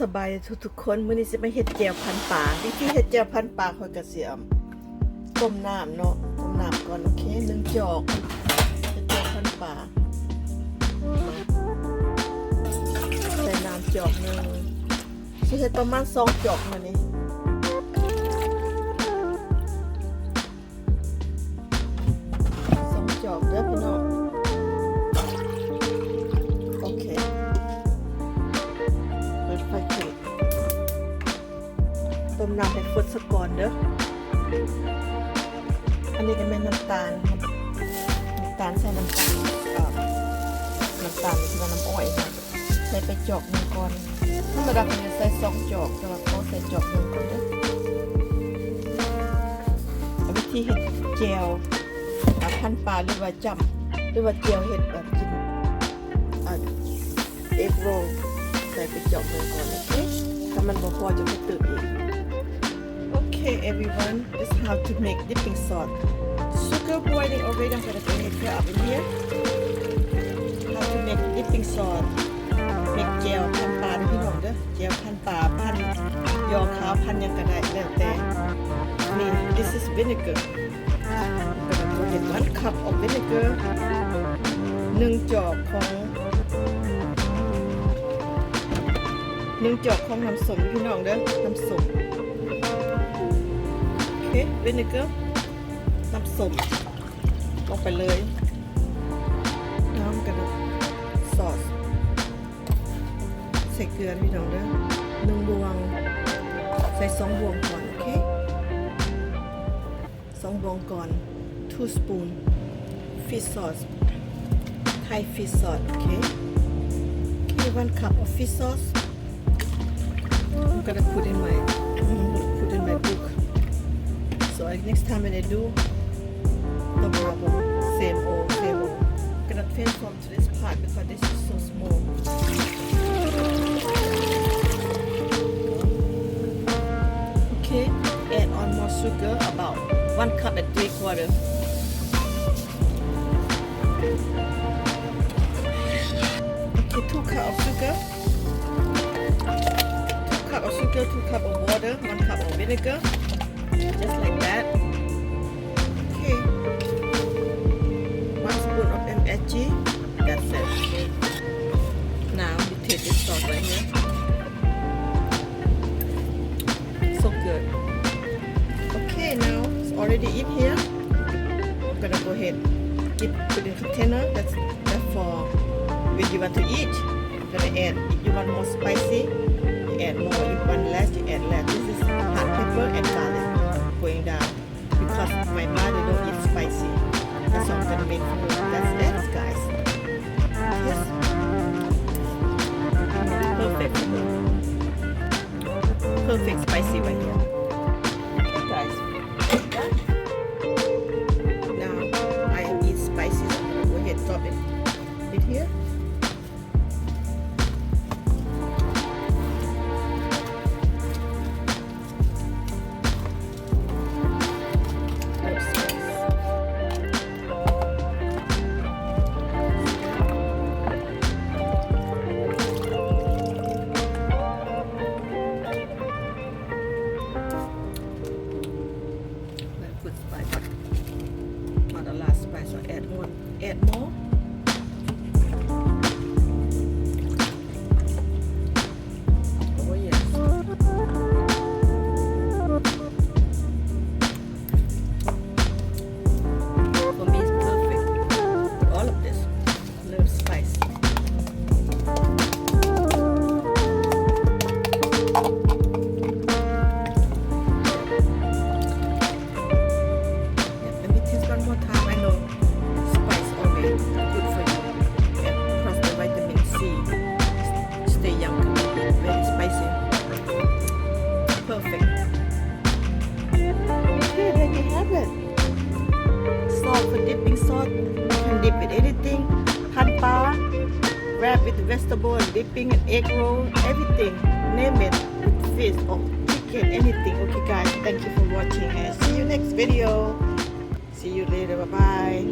สบายทุกคนมื้อนี้สิมาเฮ็ดแจ่วพันปลาวิธีเฮ็ดแจ่วพันปลาค่อยก็สิต้มน้ำเนาะต้มน้ำก่อนโอเค1 จอกเฮ็ดแจ่วพันปลาใส่น้ำจอกนึงสิเฮ็ดประมาณ2 จอกมื้อนี้2 จอกเด้อพี่น้องโอเคเปิดไฟขึ้นต้มน้ำให้ฟุดซะก่อนเด้ออันนี้ก็เป็นน้ำตาลใส่น้ำตาลนี่คือว่าน้ำอ้อยนะใส่ไปจอกนึงก่อนธรรมดาเป็นใส่2 จอกแต่ว่าเขาใส่จอกนึงก่อนเด้อวิธีเฮ็ดแจ่วพันปลาหรือว่าจำหรือว่าแจ่วเฮ็ดแบบกินเอ็กโรลใส่ไปจอกนึงก่อนโอเคถ้ามันบ่พอจะไปตึกอีกOkay everyone, this is how to make dipping sauce. Sugar boiling already. I'm gonna go ahead and put up in here. How to make dipping sauce. Make แจ่วพันปลาด้วยพี่น้องเด้อแจ่วพันปลาพันยอขาวพันยังก็ได้แล้วแต่นี่ this is vinegar. I'm gonna go ahead 1 cup of vinegar. 1 จอกของน้ำส้มพี่น้องเด้อน้ำส้มวินิเกอร์น้ำส้มลงไปเลยน้ำกันซอสใส่เกลือพี่น้องเด้อ1 บวงใส่2 บวงก่อนโอเค2 บวงก่อน2 spoon fish sauce Thai fish sauce okay 1 cup of fish sauce I'm gonna put in my book So next time when I do, no problem. Same old. I'm gonna transform to this part because this is so small. Okay, add on more sugar, about 1 cup and 3/4. Okay, 2 cup of sugar. 2 cup of sugar, 2 cup of water, 1 cup of vinegar.Just like that. Okay. 1 spoon of MSG. That's it. Now we take this sauce right here. So good. Okay, now it's already in here. I'm gonna go ahead put in container. That's for when you want to eat. I'm gonna add. If you want more spicy, you add more. If you want less, you add less. This is hot pepper and garlic.Going down because my mother don't eat spicy. That's what I'm gonna make for her. That's it, guys. Yes. Perfect. Perfect spicy right here. Okay, guys. Now I eat spicy. So I'm gonna go ahead and drop it here.Not the last spice, so add more. Add more. Oh yes. For me, it's perfect. With all of this, a little spice. More time. I know spice always good for you and plus the vitamin C stay young, very spicy, perfect. Okay, there you have it. Sauce for dipping sauce. You can dip with anything. Pan pa, wrap with vegetable and dipping and egg roll, everything. Name it. With fish or chicken, anything. Okay, guys. Thank you for watching and see you next video.See you later. Bye-bye.